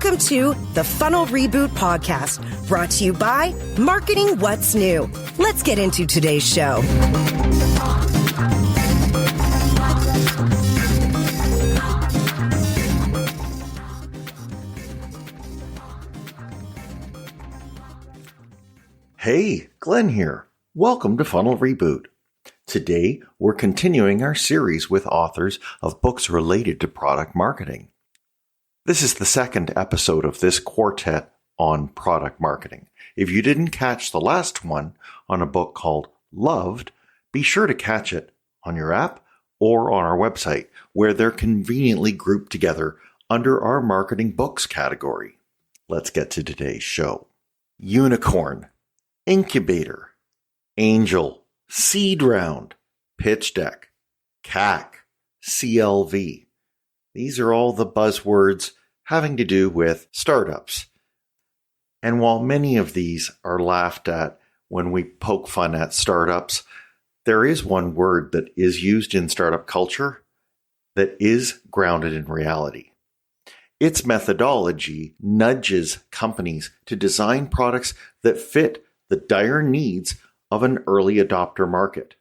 Welcome to the Funnel Reboot Podcast, brought to you by Marketing What's New. Let's get into today's show. Hey, Glenn here. Welcome to Funnel Reboot. Today, we're continuing our series with authors of books related to product marketing. This is the second episode of this quartet on product marketing. If you didn't catch the last one on a book called Loved, be sure to catch it on your app or on our website, where they're conveniently grouped together under our marketing books category. Let's get to today's show. Unicorn, Incubator, Angel, Seed Round, Pitch Deck, CAC, CLV. These are all the buzzwords having to do with startups. And while many of these are laughed at when we poke fun at startups, there is one word that is used in startup culture that is grounded in reality. Its methodology nudges companies to design products that fit the dire needs of an early adopter market,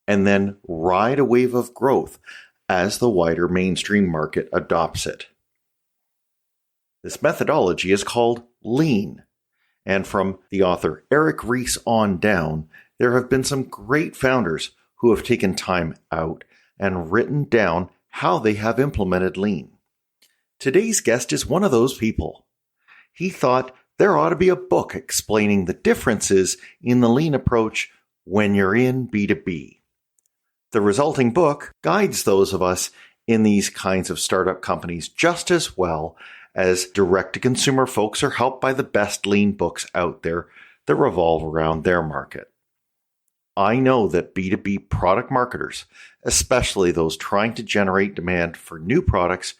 and then ride a wave of growth as the wider mainstream market adopts it. This methodology is called Lean, and from the author Eric Ries on down, there have been some great founders who have taken time out and written down how they have implemented Lean. Today's guest is one of those people. He thought there ought to be a book explaining the differences in the Lean approach when you're in B2B. The resulting book guides those of us in these kinds of startup companies just as well as direct-to-consumer folks are helped by the best Lean books out there that revolve around their market. I know that B2B product marketers, especially those trying to generate demand for new products,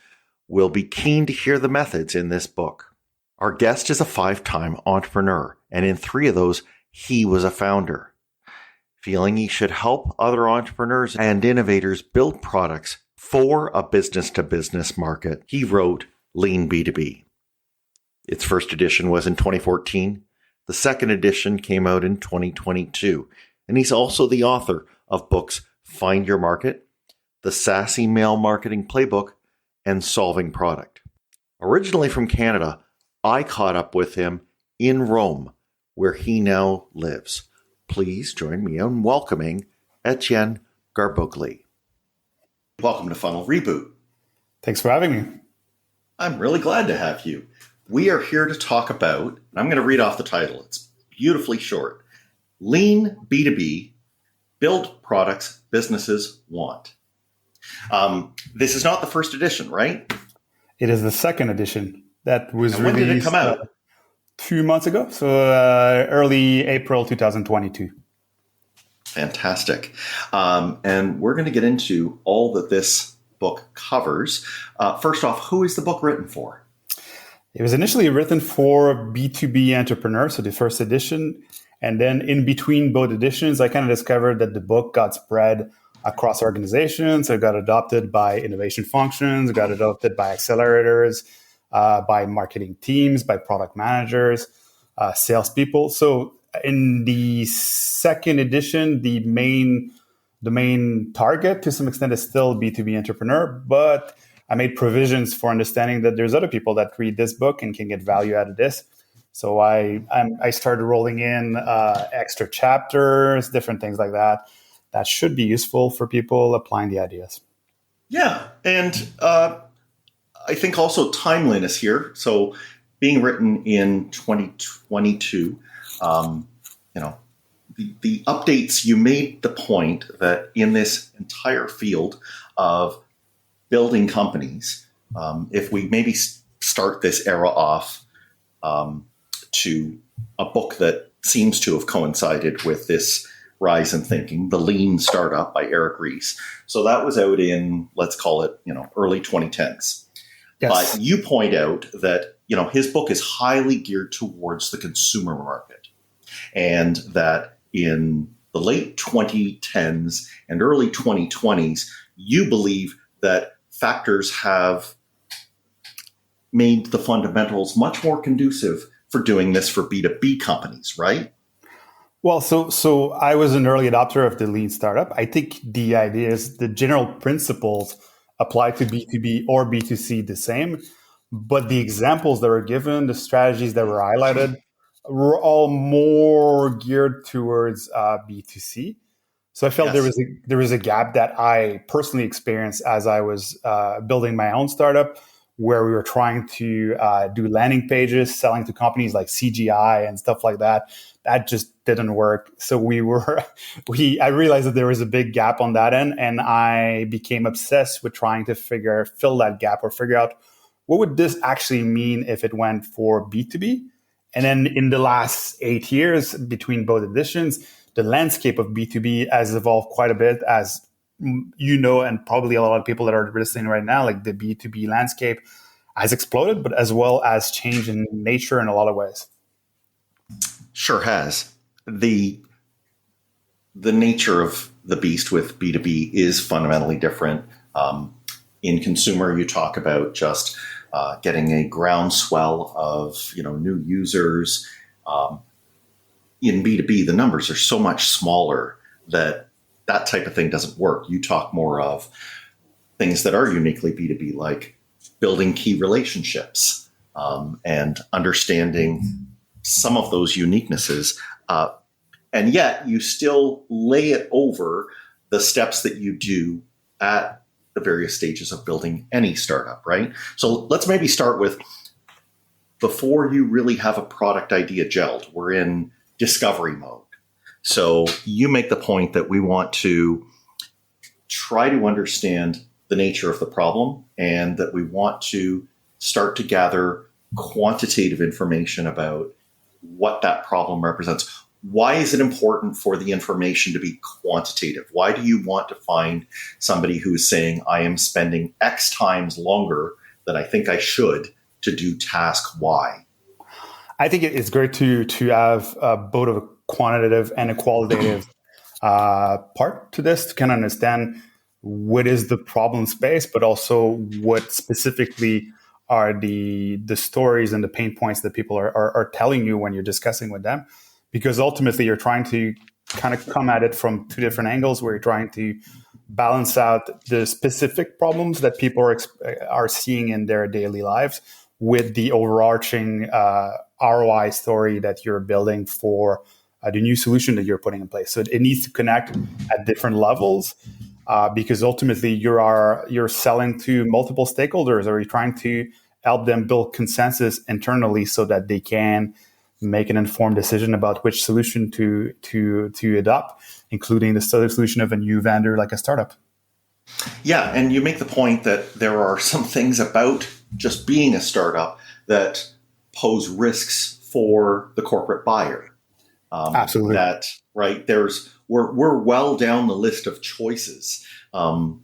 will be keen to hear the methods in this book. Our guest is a 5-time entrepreneur, and in 3 of those, he was a founder. Feeling he should help other entrepreneurs and innovators build products for a business-to-business market, he wrote Lean B2B. Its first edition was in 2014. The second edition came out in 2022. And he's also the author of books Find Your Market, The SaaS Email Marketing Playbook, and Solving Product. Originally from Canada, I caught up with him in Rome, where he now lives. Please join me in welcoming Etienne Garbugli. Welcome to Funnel Reboot. Thanks for having me. I'm really glad to have you. We are here to talk about, and I'm going to read off the title. It's beautifully short. Lean B2B, build products businesses want. This is not the first edition, right? It is the second edition that was released. When did it come out? 2 months ago, so early April 2022. Fantastic. And we're going to get into all that this book covers. First off, who is the book written for? It was initially written for B2B entrepreneurs, so the first edition. And then in between both editions, I kind of discovered that the book got spread across organizations. It got adopted by innovation functions, it got adopted by accelerators, by marketing teams, by product managers, salespeople. So in the second edition, the main target to some extent is still B2B entrepreneur, but I made provisions for understanding that there's other people that read this book and can get value out of this. So I started rolling in extra chapters, different things like that. That should be useful for people applying the ideas. Yeah, and I think also timeliness here. So being written in 2022, the updates, you made the point that in this entire field of building companies, if we maybe start this era off to a book that seems to have coincided with this rise in thinking, The Lean Startup by Eric Ries. So that was out in, let's call it, early 2010s. Yes. But you point out that, his book is highly geared towards the consumer market, and that in the late 2010s and early 2020s, you believe that factors have made the fundamentals much more conducive for doing this for B2B companies, right? Well, so I was an early adopter of the lean startup. I think the idea is the general principles apply to B2B or B2C the same, but the examples that were given, the strategies that were highlighted, were all more geared towards B2C. So I felt Yes. there was a gap that I personally experienced as I was building my own startup, where we were trying to do landing pages, selling to companies like CGI and stuff like that. That just didn't work. So I realized that there was a big gap on that end, and I became obsessed with trying to fill that gap or figure out what would this actually mean if it went for B2B. And then in the last 8 years between both editions, the landscape of B2B has evolved quite a bit, as you know, and probably a lot of people that are listening right now, like the B2B landscape has exploded, but as well as changed in nature in a lot of ways. Sure has. The nature of the beast with B2B is fundamentally different. In consumer, you talk about just getting a groundswell of new users. In B2B, the numbers are so much smaller that type of thing doesn't work. You talk more of things that are uniquely B2B, like building key relationships and understanding some of those uniquenesses. And yet you still lay it over the steps that you do at the various stages of building any startup, right? So let's maybe start with before you really have a product idea gelled. We're in discovery mode. So you make the point that we want to try to understand the nature of the problem and that we want to start to gather quantitative information about what that problem represents. Why is it important for the information to be quantitative? Why do you want to find somebody who is saying, I am spending X times longer than I think I should to do task Y? I think it's great to have both a quantitative and a qualitative part to this to kind of understand what is the problem space, but also what specifically are the stories and the pain points that people are telling you when you're discussing with them. Because ultimately you're trying to kind of come at it from two different angles, where you're trying to balance out the specific problems that people are seeing in their daily lives with the overarching ROI story that you're building for the new solution that you're putting in place. So it needs to connect at different levels because ultimately you're selling to multiple stakeholders, or you're trying to help them build consensus internally so that they can make an informed decision about which solution to adopt, including the solution of a new vendor like a startup. Yeah, and you make the point that there are some things about just being a startup that pose risks for the corporate buyer. Absolutely. That right we're well down the list of choices. There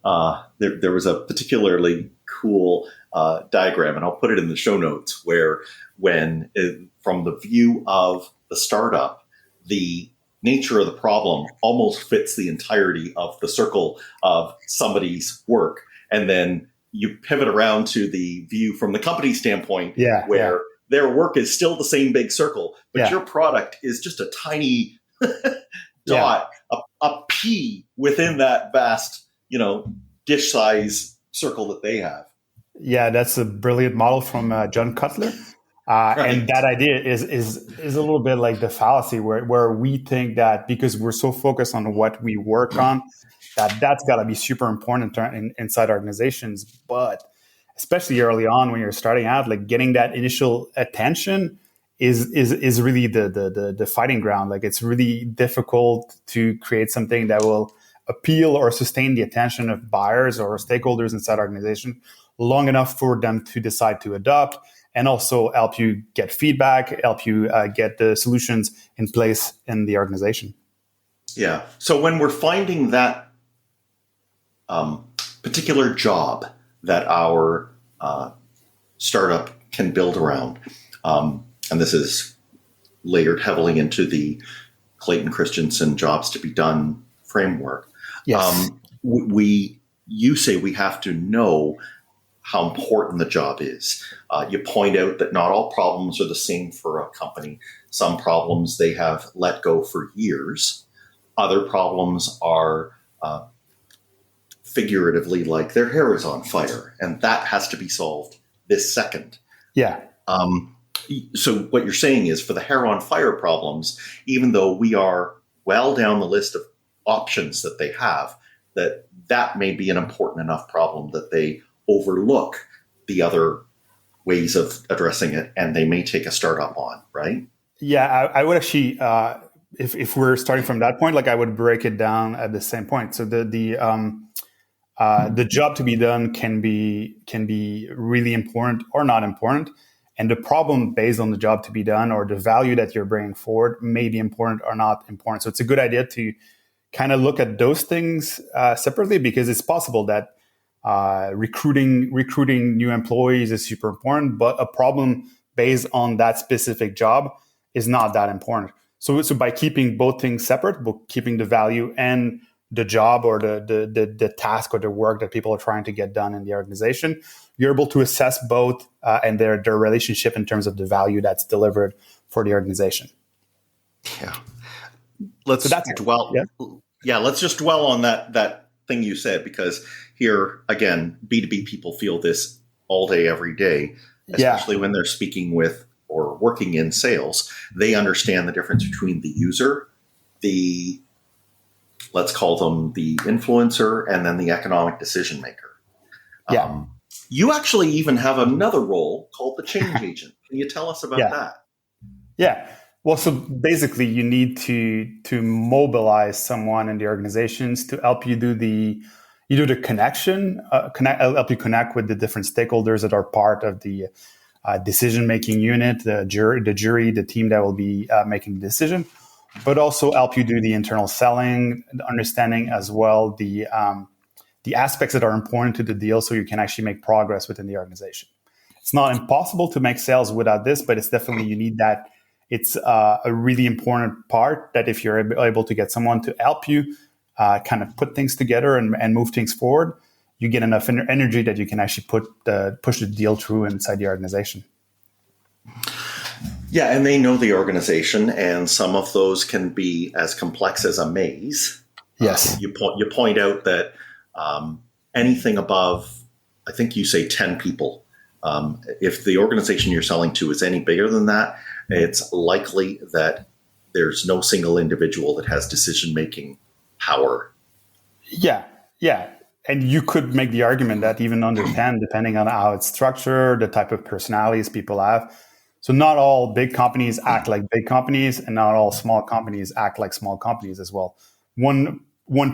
was a particularly cool diagram, and I'll put it in the show notes, where from the view of the startup, the nature of the problem almost fits the entirety of the circle of somebody's work. And then you pivot around to the view from the company standpoint, where their work is still the same big circle, but your product is just a tiny dot, a pea within that vast, dish size circle that they have. Yeah, that's a brilliant model from John Cutler. Right. And that idea is a little bit like the fallacy where we think that because we're so focused on what we work on, that's got to be super important inside organizations. But especially early on when you're starting out, like getting that initial attention is really the fighting ground. Like it's really difficult to create something that will appeal or sustain the attention of buyers or stakeholders inside organization long enough for them to decide to adopt, and also help you get feedback, help you get the solutions in place in the organization. Yeah. So when we're finding that particular job that our startup can build around, and this is layered heavily into the Clayton Christensen jobs to be done framework. Yes. You say we have to know how important the job is. You point out that not all problems are the same for a company. Some problems they have let go for years. Other problems are figuratively like their hair is on fire, and that has to be solved this second. Yeah. So what you're saying is for the hair on fire problems, even though we are well down the list of options that they have, that may be an important enough problem that they overlook the other ways of addressing it, and they may take a startup on, right? Yeah, I would actually, if we're starting from that point, like I would break it down at the same point. So the job to be done can be really important or not important, and the problem based on the job to be done or the value that you're bringing forward may be important or not important. So it's a good idea to kind of look at those things separately, because it's possible that recruiting new employees is super important, but a problem based on that specific job is not that important. So by keeping both things separate, but keeping the value and the job or the task or the work that people are trying to get done in the organization, you're able to assess both and their relationship in terms of the value that's delivered for the organization. Yeah. Let's just dwell on that thing you said, because here, again, B2B people feel this all day, every day, especially when they're speaking with or working in sales. They understand the difference between the user, let's call them the influencer, and then the economic decision maker. Yeah. You actually even have another role called the change agent. Can you tell us about that? Yeah. Well, so basically you need to mobilize someone in the organizations to help you do the connection, help you connect with the different stakeholders that are part of the decision-making unit, the jury, the team that will be making the decision, but also help you do the internal selling, understanding as well the aspects that are important to the deal, so you can actually make progress within the organization. It's not impossible to make sales without this, but it's definitely, you need that. It's a really important part that if you're able to get someone to help you kind of put things together and move things forward, you get enough energy that you can actually push the deal through inside the organization. Yeah, and they know the organization, and some of those can be as complex as a maze. Yes. You point out that anything above, I think you say 10 people, if the organization you're selling to is any bigger than that, it's likely that there's no single individual that has decision-making power. Yeah. And you could make the argument that even under 10, depending on how it's structured, the type of personalities people have. So not all big companies act like big companies, and not all small companies act like small companies as well. One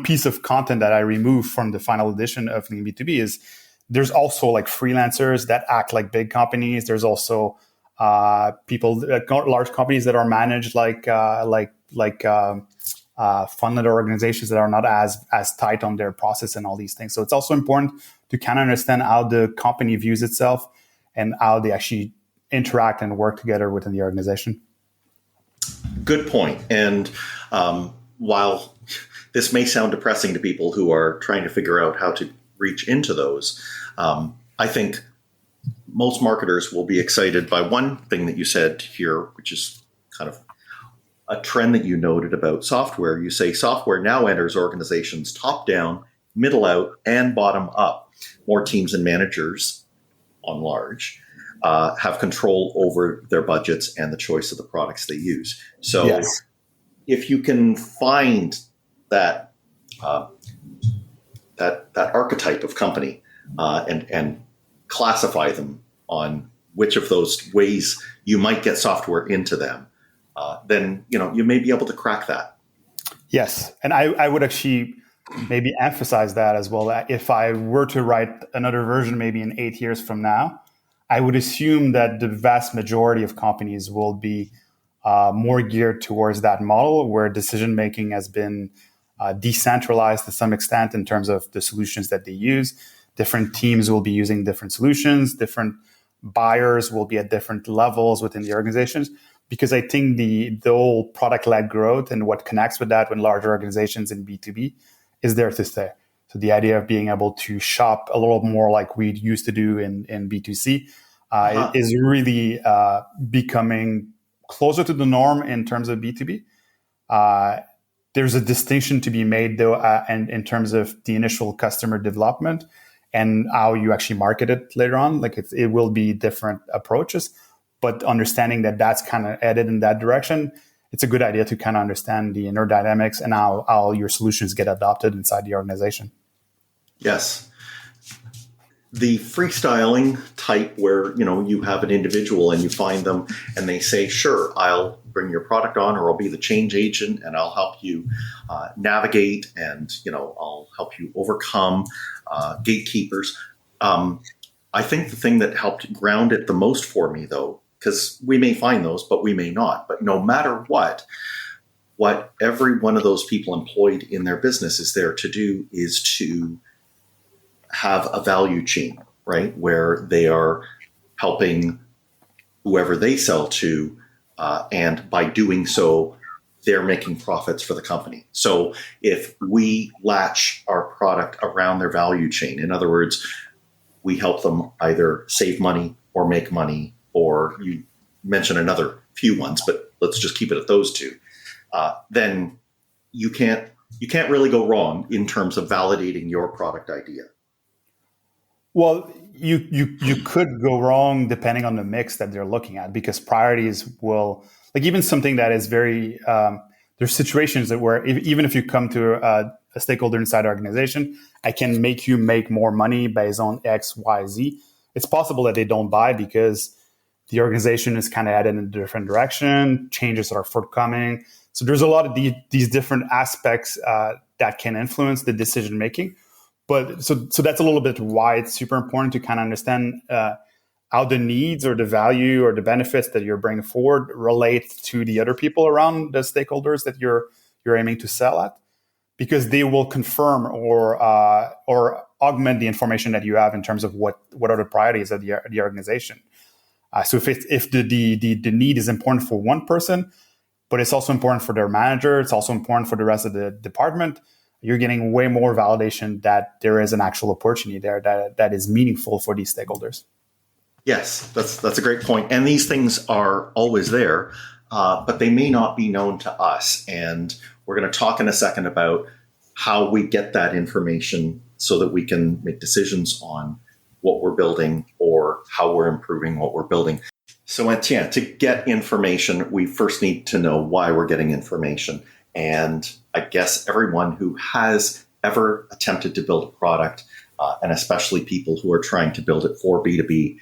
piece of content that I removed from the final edition of Lean B2B is there's also like freelancers that act like big companies. There's also people, large companies that are managed like funded organizations that are not as tight on their process and all these things. So it's also important to kind of understand how the company views itself and how they actually interact and work together within the organization. Good point. And while this may sound depressing to people who are trying to figure out how to reach into those, I think most marketers will be excited by one thing that you said here, which is kind of a trend that you noted about software. You say software now enters organizations top down, middle out, and bottom up. More teams and managers on large have control over their budgets and the choice of the products they use. So if you can find that archetype of company and classify them on which of those ways you might get software into them, then you may be able to crack that. Yes, and I would actually maybe emphasize that as well. That if I were to write another version, maybe in 8 years from now, I would assume that the vast majority of companies will be more geared towards that model, where decision making has been decentralized to some extent in terms of the solutions that they use. Different teams will be using different solutions. Different buyers will be at different levels within the organizations. Because I think the whole product-led growth and what connects with that when larger organizations in B2B is there to stay. So the idea of being able to shop a little more like we used to do in B2C is really becoming closer to the norm in terms of B2B. There's a distinction to be made, though, and in terms of the initial customer development and how you actually market it later on. Like it will be different approaches, but understanding that that's kind of headed in that direction, it's a good idea to kind of understand the inner dynamics and how your solutions get adopted inside the organization. Yes. The freestyling type where, you have an individual and you find them and they say, sure, I'll bring your product on, or I'll be the change agent and I'll help you navigate and, I'll help you overcome gatekeepers. I think the thing that helped ground it the most for me, though, because we may find those, but we may not. But no matter what every one of those people employed in their business is there to do is to have a value chain, right? Where they are helping whoever they sell to, and by doing so, they're making profits for the company. So if we latch our product around their value chain, in other words, we help them either save money or make money, or you mention another few ones, but let's just keep it at those two, then you can't really go wrong in terms of validating your product idea. Well, you could go wrong depending on the mix that they're looking at, because priorities will, like even something that is very, there's situations that where even if you come to a stakeholder inside the organization, I can make you make more money based on X, Y, Z. It's possible that they don't buy because the organization is kind of headed in a different direction, changes are forthcoming. So there's a lot of these different aspects that can influence the decision making. But so that's a little bit why it's super important to kind of understand how the needs or the value or the benefits that you're bringing forward relate to the other people around the stakeholders that you're aiming to sell at, because they will confirm or augment the information that you have in terms of what are the priorities of the organization. So if the need is important for one person, but it's also important for their manager, it's also important for the rest of the department, you're getting way more validation that there is an actual opportunity there that is meaningful for these stakeholders. Yes, that's a great point. And these things are always there, but they may not be known to us. And we're going to talk in a second about how we get that information so that we can make decisions on what we're building or how we're improving what we're building. So Etienne, to get information, we first need to know why we're getting information. And I guess everyone who has ever attempted to build a product, and especially people who are trying to build it for B2B,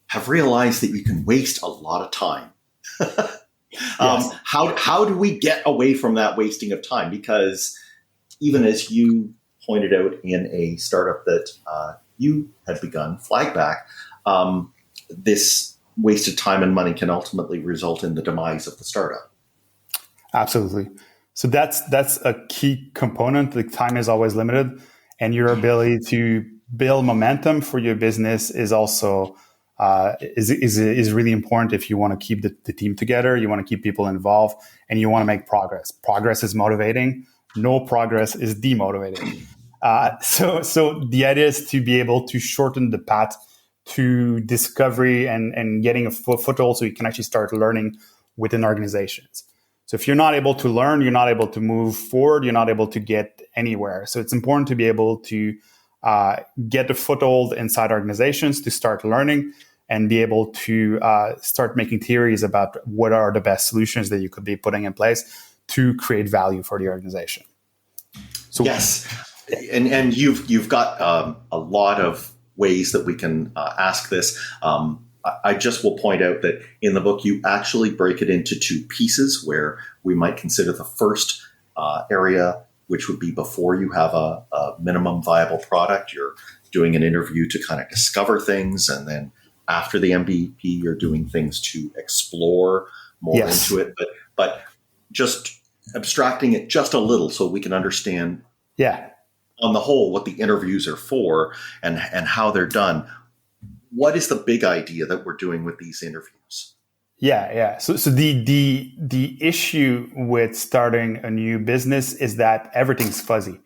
have realized that you can waste a lot of time. Yes. How do we get away from that wasting of time? Because even as you pointed out in a startup that you had begun, Flagback, this wasted time and money can ultimately result in the demise of the startup. Absolutely. So that's a key component. The time is always limited, and your ability to build momentum for your business is also is really important if you want to keep the team together, you want to keep people involved, and you want to make progress. Progress is motivating. No progress is demotivating. So the idea is to be able to shorten the path to discovery and getting a foothold so you can actually start learning within organizations. So if you're not able to learn, you're not able to move forward, you're not able to get anywhere. So it's important to be able to get a foothold inside organizations, to start learning and be able to start making theories about what are the best solutions that you could be putting in place to create value for the organization. So yes, and you've got a lot of ways that we can ask this. I just will point out that in the book, you actually break it into two pieces where we might consider the first area, which would be before you have a minimum viable product. You're doing an interview to kind of discover things. And then after the MVP, you're doing things to explore more into it. But just abstracting it just a little so we can understand on the whole what the interviews are for and how they're done. What is the big idea that we're doing with these interviews? Yeah. So the issue with starting a new business is that everything's fuzzy.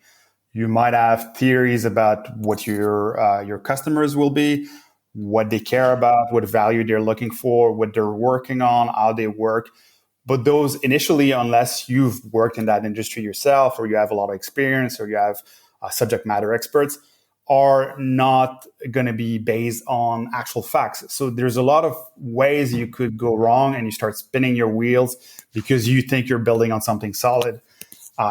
You might have theories about what your customers will be, what they care about, what value they're looking for, what they're working on, how they work. But those initially, unless you've worked in that industry yourself, or you have a lot of experience, or you have subject matter experts, are not going to be based on actual facts. So there's a lot of ways you could go wrong, and you start spinning your wheels because you think you're building on something solid.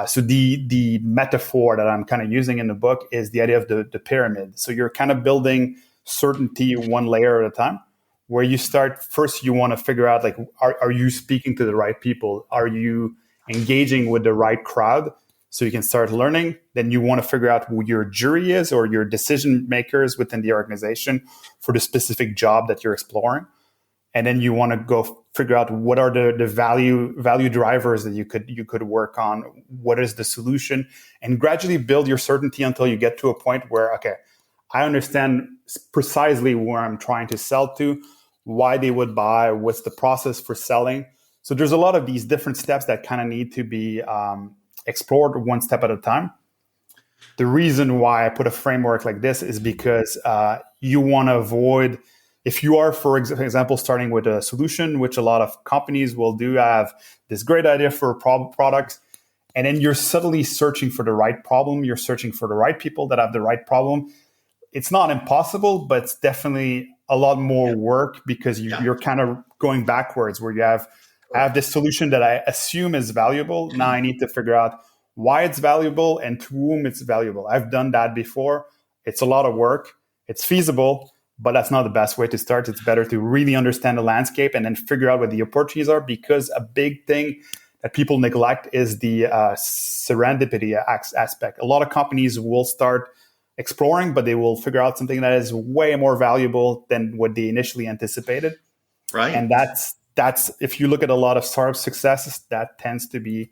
So the metaphor that I'm kind of using in the book is the idea of the pyramid. So you're kind of building certainty one layer at a time, where you start first, you want to figure out, like, are you speaking to the right people? Are you engaging with the right crowd? So you can start learning. Then you want to figure out who your jury is, or your decision makers within the organization for the specific job that you're exploring. And then you want to go figure out what are the value drivers that you could work on. What is the solution? And gradually build your certainty until you get to a point where, okay, I understand precisely where I'm trying to sell to, why they would buy, what's the process for selling. So there's a lot of these different steps that kind of need to be explored one step at a time. The reason why I put a framework like this is because you want to avoid, if you are, for example, starting with a solution, which a lot of companies will do, have this great idea for a product, and then you're suddenly searching for the right problem, you're searching for the right people that have the right problem. It's not impossible, but it's definitely a lot more work, because you're kind of going backwards, where I have this solution that I assume is valuable. Now I need to figure out why it's valuable and to whom it's valuable. I've done that before. It's a lot of work. It's feasible, but that's not the best way to start. It's better to really understand the landscape and then figure out what the opportunities are, because a big thing that people neglect is the serendipity aspect. A lot of companies will start exploring, but they will figure out something that is way more valuable than what they initially anticipated. Right. And that's if you look at a lot of startup successes, that tends to be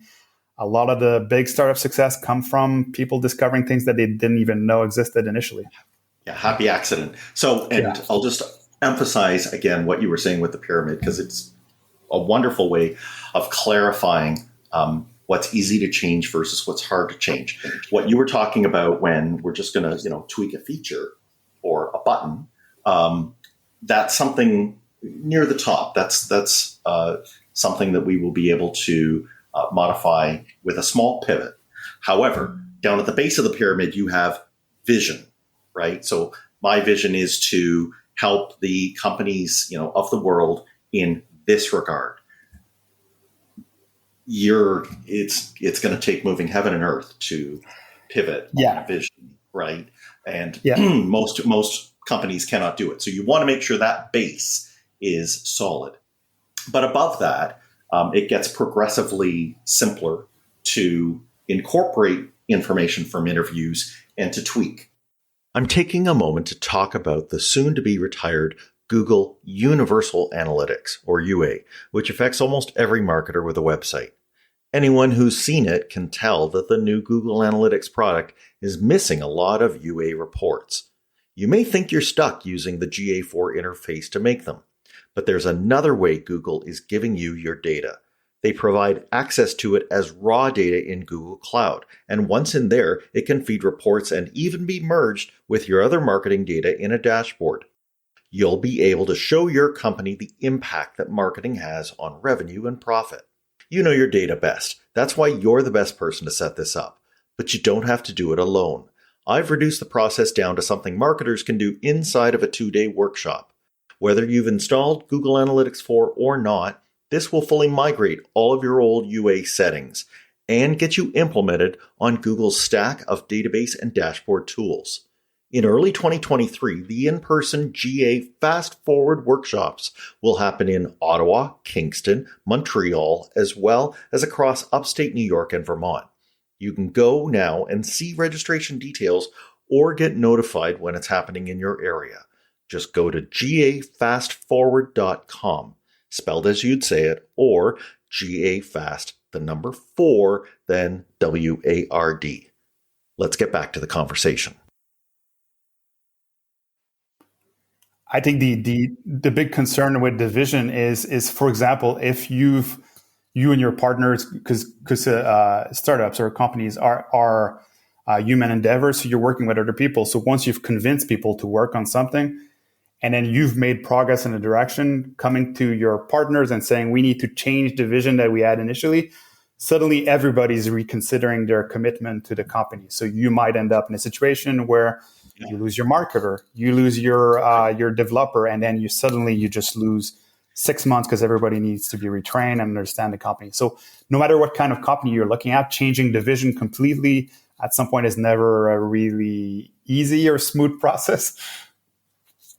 a lot of the big startup success come from people discovering things that they didn't even know existed initially. Yeah, happy accident. So, and I'll just emphasize again what you were saying with the pyramid, because it's a wonderful way of clarifying what's easy to change versus what's hard to change. What you were talking about when we're just going to, tweak a feature or a button, that's something near the top. That's something that we will be able to modify with a small pivot. However, down at the base of the pyramid, you have vision, right? So my vision is to help the companies, of the world in this regard. It's going to take moving heaven and earth to pivot on a vision, right? And most companies cannot do it. So you want to make sure that base is solid. But above that, it gets progressively simpler to incorporate information from interviews and to tweak. I'm taking a moment to talk about the soon-to-be retired Google Universal Analytics, or UA, which affects almost every marketer with a website. Anyone who's seen it can tell that the new Google Analytics product is missing a lot of UA reports. You may think you're stuck using the GA4 interface to make them, but there's another way Google is giving you your data. They provide access to it as raw data in Google Cloud, and once in there, it can feed reports and even be merged with your other marketing data in a dashboard. You'll be able to show your company the impact that marketing has on revenue and profit. You know your data best. That's why you're the best person to set this up. But you don't have to do it alone. I've reduced the process down to something marketers can do inside of a 2-day workshop. Whether you've installed Google Analytics 4 or not, this will fully migrate all of your old UA settings and get you implemented on Google's stack of database and dashboard tools. In early 2023, the in-person GA Fast Forward workshops will happen in Ottawa, Kingston, Montreal, as well as across upstate New York and Vermont. You can go now and see registration details or get notified when it's happening in your area. Just go to gafastforward.com, spelled as you'd say it, or GAFast, the number 4, then WARD. Let's get back to the conversation. I think the big concern with the vision is, for example, if you and your partners, because startups or companies are human endeavor. So you're working with other people. So once you've convinced people to work on something, and then you've made progress in a direction, coming to your partners and saying, we need to change the vision that we had initially, suddenly everybody's reconsidering their commitment to the company. So you might end up in a situation where you lose your marketer, you lose your developer, and then you just lose 6 months because everybody needs to be retrained and understand the company. So no matter what kind of company you're looking at, changing the vision completely at some point is never a really easy or smooth process.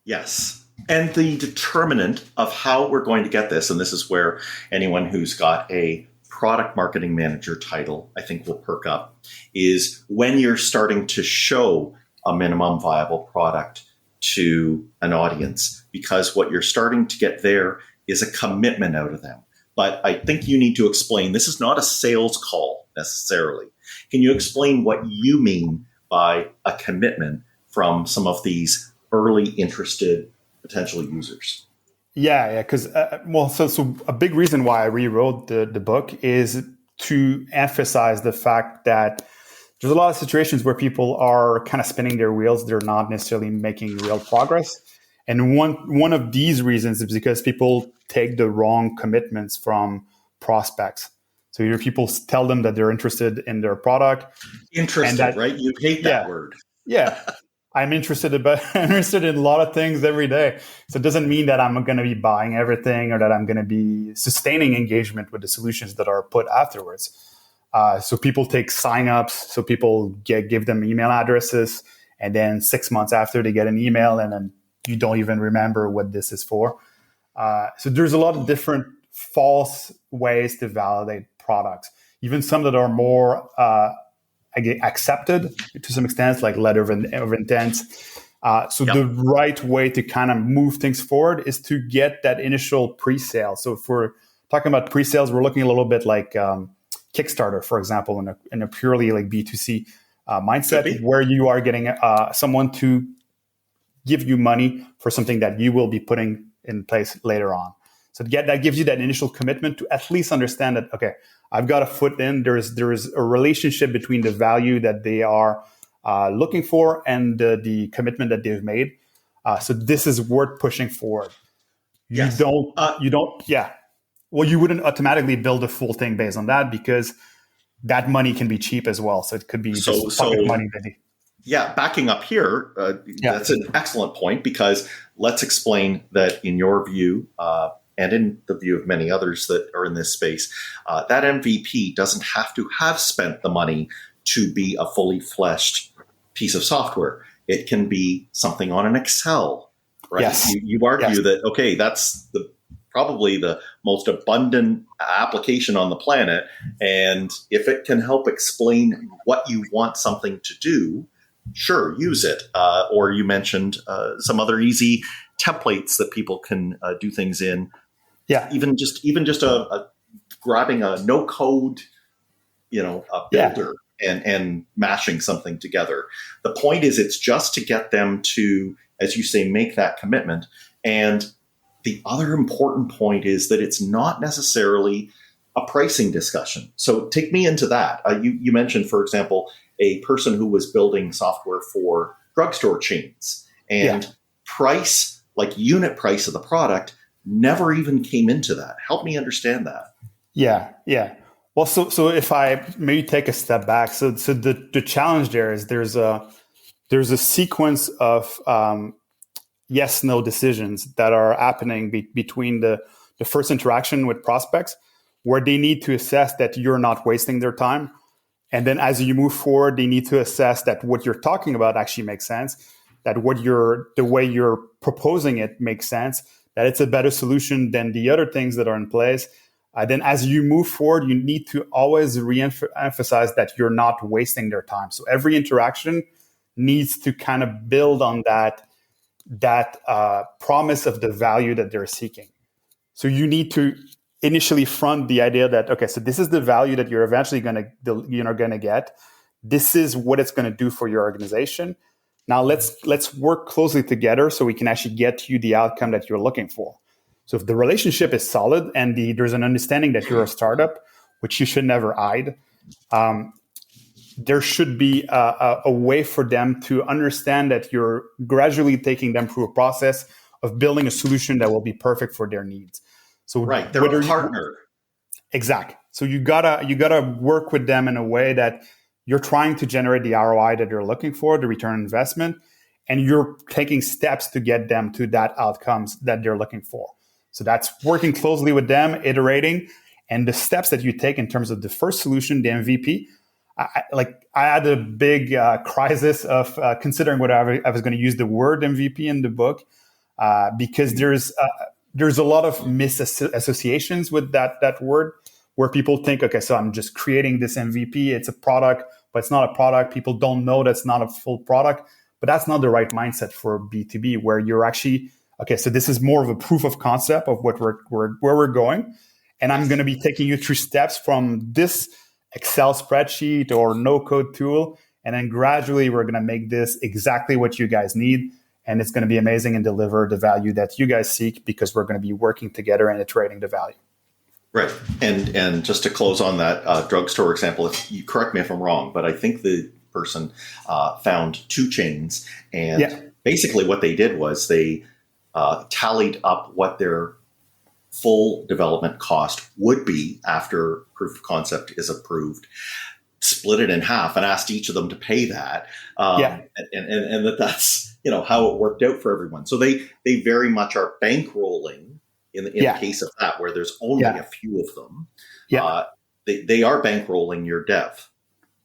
Yes. And the determinant of how we're going to get this, and this is where anyone who's got a product marketing manager title, I think will perk up, is when you're starting to show a minimum viable product to an audience, because what you're starting to get there is a commitment out of them. But I think you need to explain, this is not a sales call necessarily. Can you explain what you mean by a commitment from some of these early interested potential users? Yeah, because so a big reason why I rewrote the book is to emphasize the fact that there's a lot of situations where people are kind of spinning their wheels. They're not necessarily making real progress. And one of these reasons is because people take the wrong commitments from prospects. So either people tell them that they're interested in their product. Interested, right? You hate that word. Yeah. I'm interested in a lot of things every day. So it doesn't mean that I'm going to be buying everything or that I'm going to be sustaining engagement with the solutions that are put afterwards. So people take signups. So people give them email addresses, and then 6 months after they get an email, and then you don't even remember what this is for. So there's a lot of different false ways to validate products, even some that are more accepted to some extent, like letter of intent. The right way to kind of move things forward is to get that initial pre-sale. So if we're talking about pre-sales, we're looking a little bit like Kickstarter, for example, in a purely like B2C mindset, where you are getting someone to give you money for something that you will be putting in place later on. So that gives you that initial commitment to at least understand that, okay, I've got a foot in. There is a relationship between the value that they are looking for and the commitment that they've made. So this is worth pushing forward. You wouldn't automatically build a full thing based on that, because that money can be cheap as well. So it could be just pocket money. Yeah, backing up here, that's an excellent point, because let's explain that in your view, and in the view of many others that are in this space, that MVP doesn't have to have spent the money to be a fully fleshed piece of software. It can be something on an Excel, right? Yes. You argue that, okay, that's probably the most abundant application on the planet. And if it can help explain what you want something to do, sure, use it. Or you mentioned some other easy templates that people can do things in. Yeah. Even just grabbing a no code, a builder and mashing something together. The point is, it's just to get them to, as you say, make that commitment. And the other important point is that it's not necessarily a pricing discussion. So take me into that. You mentioned, for example, a person who was building software for drugstore chains, and price, like unit price of the product, never even came into that. Help me understand that. Yeah. Well, so if I maybe take a step back, so the challenge there is there's a sequence of yes/no decisions that are happening between the first interaction with prospects, where they need to assess that you're not wasting their time. And then as you move forward, they need to assess that what you're talking about actually makes sense, that the way you're proposing it makes sense, that it's a better solution than the other things that are in place. Then as you move forward, you need to always re-emphasize that you're not wasting their time. So every interaction needs to kind of build on that promise of the value that they're seeking. So you need to initially front the idea that, okay, so this is the value that you're eventually going to get. This is what it's going to do for your organization. Now let's work closely together so we can actually get you the outcome that you're looking for. So if the relationship is solid and there's an understanding that you're a startup, which you should never hide, there should be a way for them to understand that you're gradually taking them through a process of building a solution that will be perfect for their needs. So right, they're a partner. Exactly. So you gotta work with them in a way that you're trying to generate the ROI that they're looking for, the return on investment, and you're taking steps to get them to that outcomes that they're looking for. So that's working closely with them, iterating, and the steps that you take in terms of the first solution, the MVP. I had a big crisis of considering whether I was going to use the word MVP in the book because there's a lot of misassociations with that word, where people think, okay, so I'm just creating this MVP. It's a product, but it's not a product. People don't know that's not a full product, but that's not the right mindset for B2B, where you're actually, okay, so this is more of a proof of concept of what where we're going. And I'm going to be taking you through steps from this Excel spreadsheet or no-code tool. And then gradually we're going to make this exactly what you guys need. And it's going to be amazing and deliver the value that you guys seek, because we're going to be working together and iterating the value. Right. And just to close on that drugstore example, if you correct me if I'm wrong, but I think the person found two chains. And basically what they did was they tallied up what their full development cost would be after proof of concept is approved, split it in half, and asked each of them to pay that. And that's how it worked out for everyone. So they very much are bankrolling in the case of that, where there's only a few of them. They are bankrolling your dev.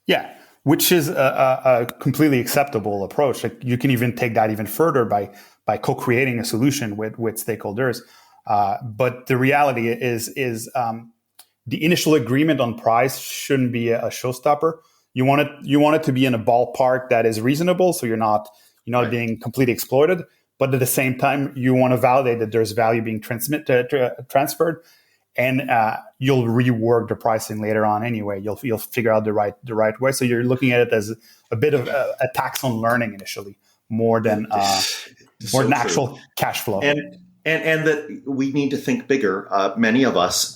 Yeah. Which is a completely acceptable approach. Like, you can even take that even further by co-creating a solution with stakeholders. But the reality is the initial agreement on price shouldn't be a showstopper. You want it to be in a ballpark that is reasonable, so you're not being completely exploited. But at the same time, you want to validate that there's value being transferred, and you'll rework the pricing later on anyway. You'll figure out the right way. So you're looking at it as a bit of a tax on learning initially, more than actual cash flow. And that we need to think bigger. Many of us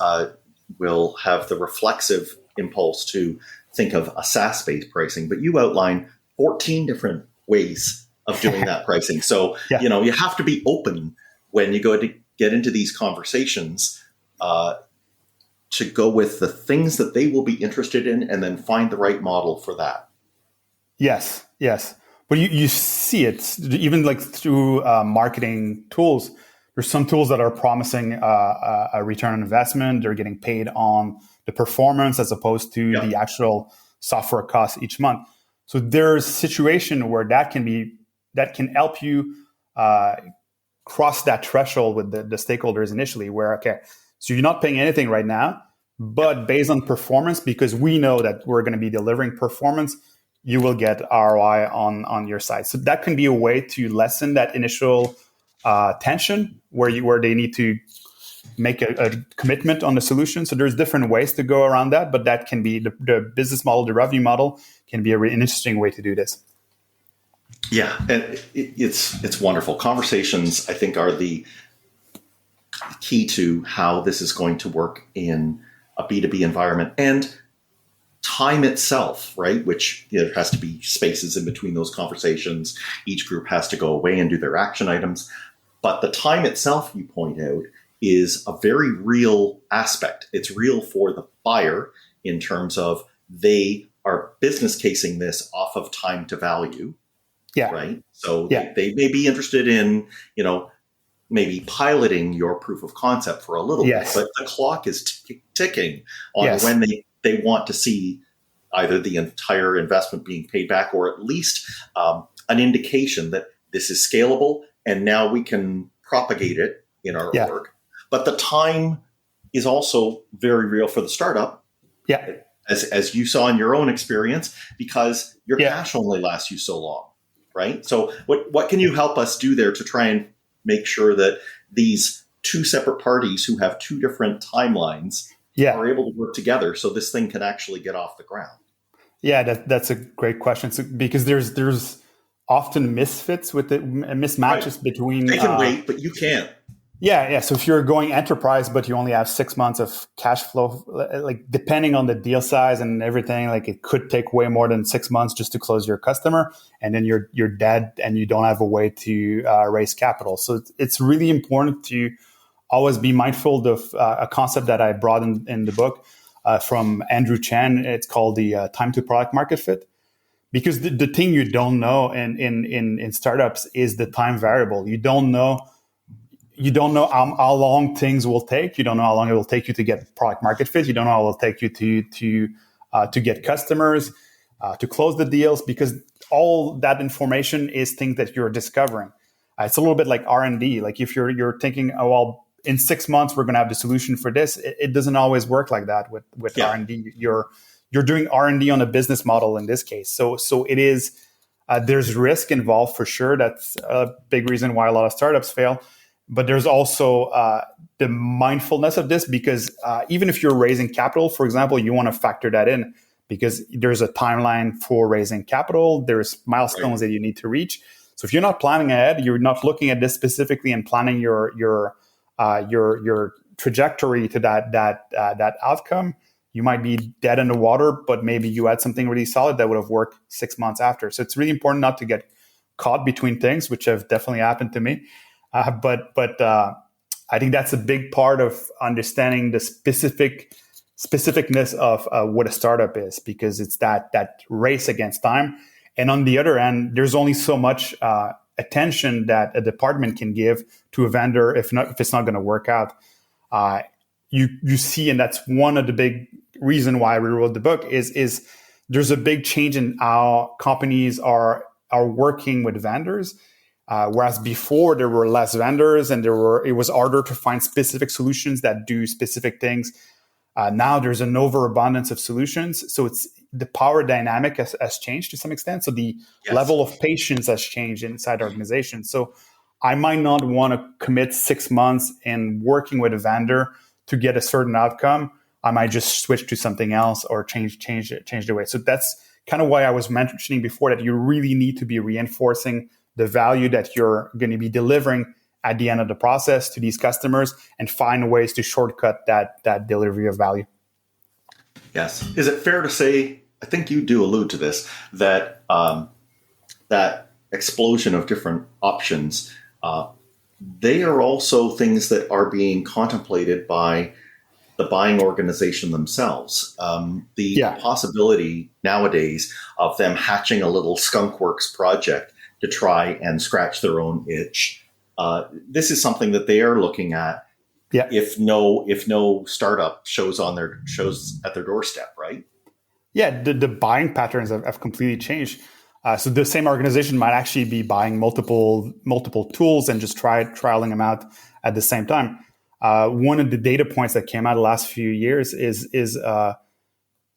will have the reflexive impulse to think of a SaaS-based pricing, but you outline 14 different ways of doing that pricing. So, you have to be open when you go to get into these conversations to go with the things that they will be interested in, and then find the right model for that. Yes. But you see it even like through marketing tools. There's some tools that are promising a return on investment. They're getting paid on the performance as opposed to the actual software cost each month. So there's a situation where that can help you cross that threshold with the stakeholders initially, where, okay, so you're not paying anything right now, but based on performance, because we know that we're going to be delivering performance, you will get ROI on your side. So that can be a way to lessen that initial tension where they need to make a commitment on the solution. So there's different ways to go around that, but that can be the business model, the revenue model can be an interesting way to do this. Yeah, and it's wonderful. Conversations, I think, are the key to how this is going to work in a B2B environment. And time itself, right? Which there has to be spaces in between those conversations. Each group has to go away and do their action items. But the time itself, you point out, is a very real aspect. It's real for the buyer in terms of they are business casing this off of time to value. Yeah. Right. So they may be interested in, maybe piloting your proof of concept for a little bit, but the clock is ticking on when they want to see either the entire investment being paid back, or at least an indication that this is scalable and now we can propagate it in our org. But the time is also very real for the startup. Yeah. As you saw in your own experience, because your cash only lasts you so long. Right. So what can you help us do there to try and make sure that these two separate parties who have two different timelines are able to work together so this thing can actually get off the ground? Yeah, that's a great question. So, because there's often misfits with it, mismatches between. They can wait, but you can't. Yeah. So if you're going enterprise, but you only have 6 months of cash flow, like depending on the deal size and everything, like it could take way more than 6 months just to close your customer, and then you're dead and you don't have a way to raise capital. So it's really important to always be mindful of a concept that I brought in the book from Andrew Chen. It's called the time to product market fit. Because the thing you don't know in startups is the time variable. You don't know how long things will take. You don't know how long it will take you to get product market fit. You don't know how it will take you to get customers, to close the deals, because all that information is things that you're discovering. It's a little bit like R&D. Like if you're thinking, oh, well, in 6 months we're going to have the solution for this. It doesn't always work like that with R&D. You're doing R&D on a business model in this case. So it is. There's risk involved for sure. That's a big reason why a lot of startups fail. But there's also the mindfulness of this, because even if you're raising capital, for example, you want to factor that in, because there's a timeline for raising capital. There's milestones that you need to reach. So if you're not planning ahead, you're not looking at this specifically and planning your trajectory to that outcome, you might be dead in the water, but maybe you had something really solid that would have worked 6 months after. So it's really important not to get caught between things, which have definitely happened to me. But I think that's a big part of understanding the specificness of what a startup is, because it's that race against time. And on the other end, there's only so much attention that a department can give to a vendor if it's not going to work out. You see, and that's one of the big reason why we wrote the book is there's a big change in how companies are working with vendors. Whereas before there were less vendors and it was harder to find specific solutions that do specific things. Now there's an overabundance of solutions. So it's the power dynamic has changed to some extent. So the level of patience has changed inside organizations. So I might not want to commit 6 months in working with a vendor to get a certain outcome. I might just switch to something else or change the way. So that's kind of why I was mentioning before that you really need to be reinforcing the value that you're going to be delivering at the end of the process to these customers, and find ways to shortcut that delivery of value. Yes. Is it fair to say, I think you do allude to this, that that explosion of different options, they are also things that are being contemplated by the buying organization themselves. The possibility nowadays of them hatching a little skunkworks project to try and scratch their own itch. This is something that they are looking at. Yeah. If no startup shows at their doorstep, right? Yeah, the buying patterns have completely changed. So the same organization might actually be buying multiple tools and just trialing them out at the same time. One of the data points that came out the last few years is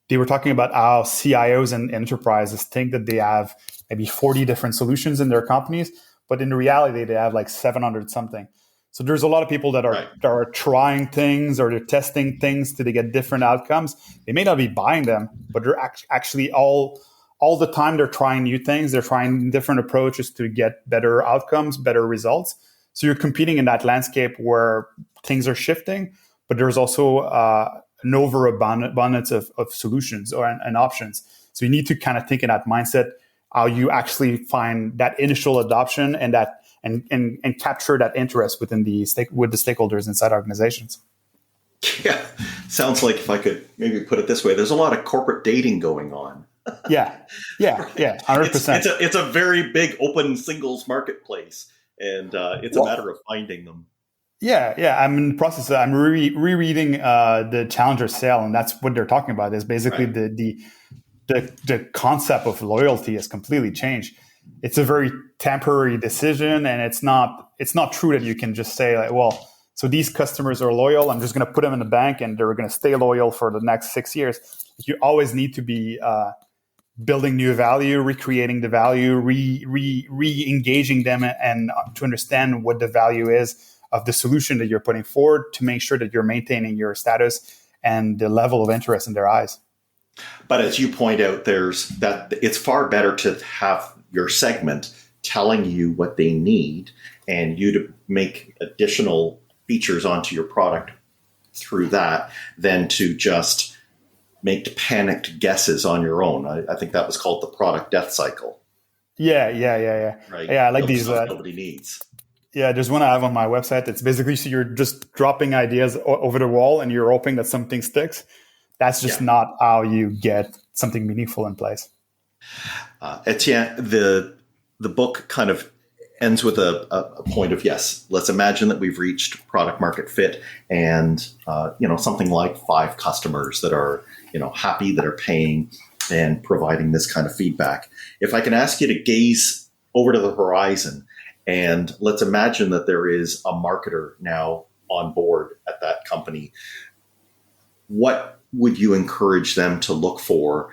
they were talking about how CIOs and enterprises think that they have maybe 40 different solutions in their companies, but in reality, they have like 700 something. So there's a lot of people that are trying things, or they're testing things to get different outcomes. They may not be buying them, but they're actually all the time they're trying new things. They're trying different approaches to get better outcomes, better results. So you're competing in that landscape where things are shifting, but there's also an overabundance of solutions and options. So you need to kind of think in that mindset, how you actually find that initial adoption and capture that interest with the stakeholders inside organizations. Yeah, sounds like, if I could maybe put it this way, there's a lot of corporate dating going on. Yeah, 100%. It's a very big open singles marketplace, and it's a matter of finding them. Yeah. I'm in the process. I'm rereading the Challenger Sale, and that's what they're talking about. Is basically the concept of loyalty has completely changed. It's a very temporary decision, and it's not true that you can just say like, well, so these customers are loyal, I'm just going to put them in the bank and they're going to stay loyal for the next 6 years. You always need to be building new value, recreating the value, re-engaging them, and to understand what the value is of the solution that you're putting forward, to make sure that you're maintaining your status and the level of interest in their eyes. But as you point out, it's far better to have your segment telling you what they need, and you to make additional features onto your product through that than to just make panicked guesses on your own. I think that was called the product death cycle. Yeah. Right. Yeah, I like these. Stuff nobody needs. Yeah, there's one I have on my website. It's basically so you're just dropping ideas over the wall and you're hoping that something sticks. That's just not how you get something meaningful in place. Etienne, the book kind of ends with a point of, yes, let's imagine that we've reached product market fit and, something like 5 customers that are, happy, that are paying and providing this kind of feedback. If I can ask you to gaze over to the horizon and let's imagine that there is a marketer now on board at that company, what would you encourage them to look for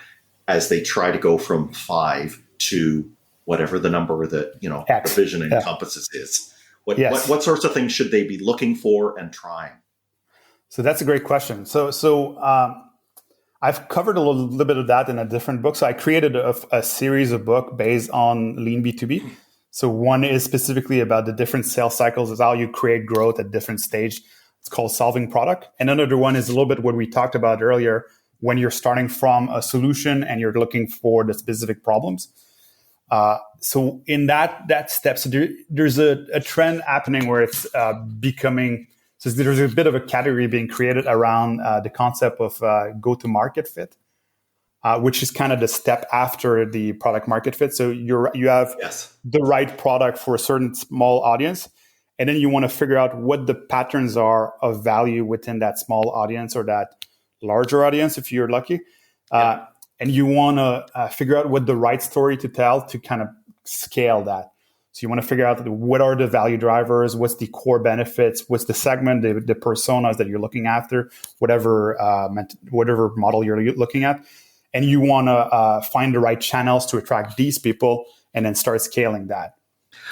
as they try to go from 5 to whatever the number that, X. the vision encompasses is? What sorts of things should they be looking for and trying? So that's a great question. So I've covered a little bit of that in a different book. So I created a series of books based on Lean B2B. So one is specifically about the different sales cycles, is how you create growth at different stage. It's called Solving Product. And another one is a little bit what we talked about earlier, when you're starting from a solution and you're looking for the specific problems. So in that step, so there's a trend happening where it's becoming, so there's a bit of a category being created around the concept of go-to-market fit, which is kind of the step after the product market fit. So you have the right product for a certain small audience, and then you want to figure out what the patterns are of value within that small audience or that larger audience, if you're lucky. And you want to figure out what the right story to tell to kind of scale that. So you want to figure out what are the value drivers, what's the core benefits, what's the segment, the personas that you're looking after, whatever model you're looking at. And you want to find the right channels to attract these people and then start scaling that.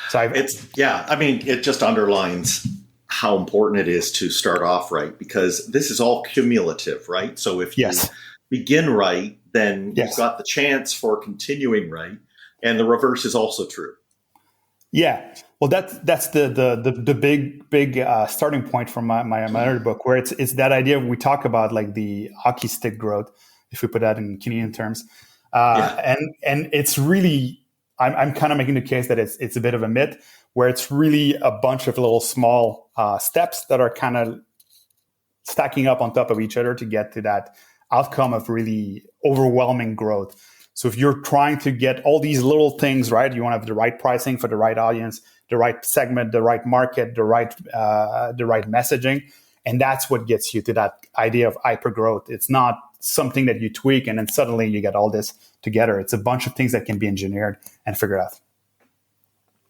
So it just underlines how important it is to start off right, because this is all cumulative, right? So if you begin right, then you've got the chance for continuing right. And the reverse is also true. Yeah. Well, that's the big starting point from my other book, where it's that idea we talk about, like the hockey stick growth, if we put that in Canadian terms. And it's really, I'm kind of making the case that it's a bit of a myth, where it's really a bunch of little small steps that are kind of stacking up on top of each other to get to that outcome of really overwhelming growth. So if you're trying to get all these little things right, you want to have the right pricing for the right audience, the right segment, the right market, the right messaging, and that's what gets you to that idea of hyper growth. It's not something that you tweak and then suddenly you get all this together. It's a bunch of things that can be engineered and figured out.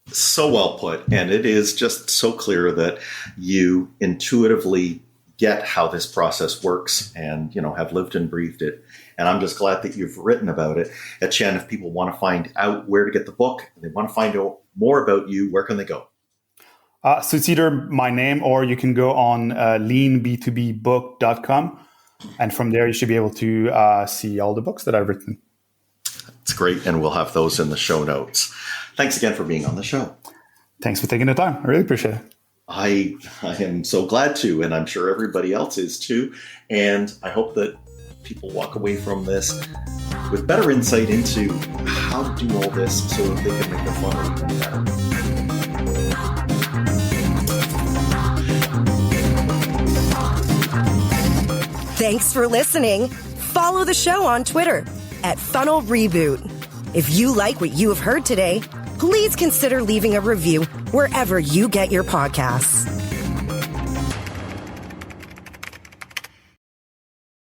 So well put, and it is just so clear that you intuitively get how this process works and, have lived and breathed it. And I'm just glad that you've written about it. Etienne, if people want to find out where to get the book, and they want to find out more about you, where can they go? So it's either my name, or you can go on leanb2bbook.com. And from there, you should be able to see all the books that I've written. That's great. And we'll have those in the show notes. Thanks again for being on the show. Thanks for taking the time. I really appreciate it. I am so glad to, and I'm sure everybody else is too. And I hope that people walk away from this with better insight into how to do all this so that they can make their funnel even better. Thanks for listening. Follow the show on Twitter @Funnel Reboot. If you like what you have heard today, please consider leaving a review wherever you get your podcasts.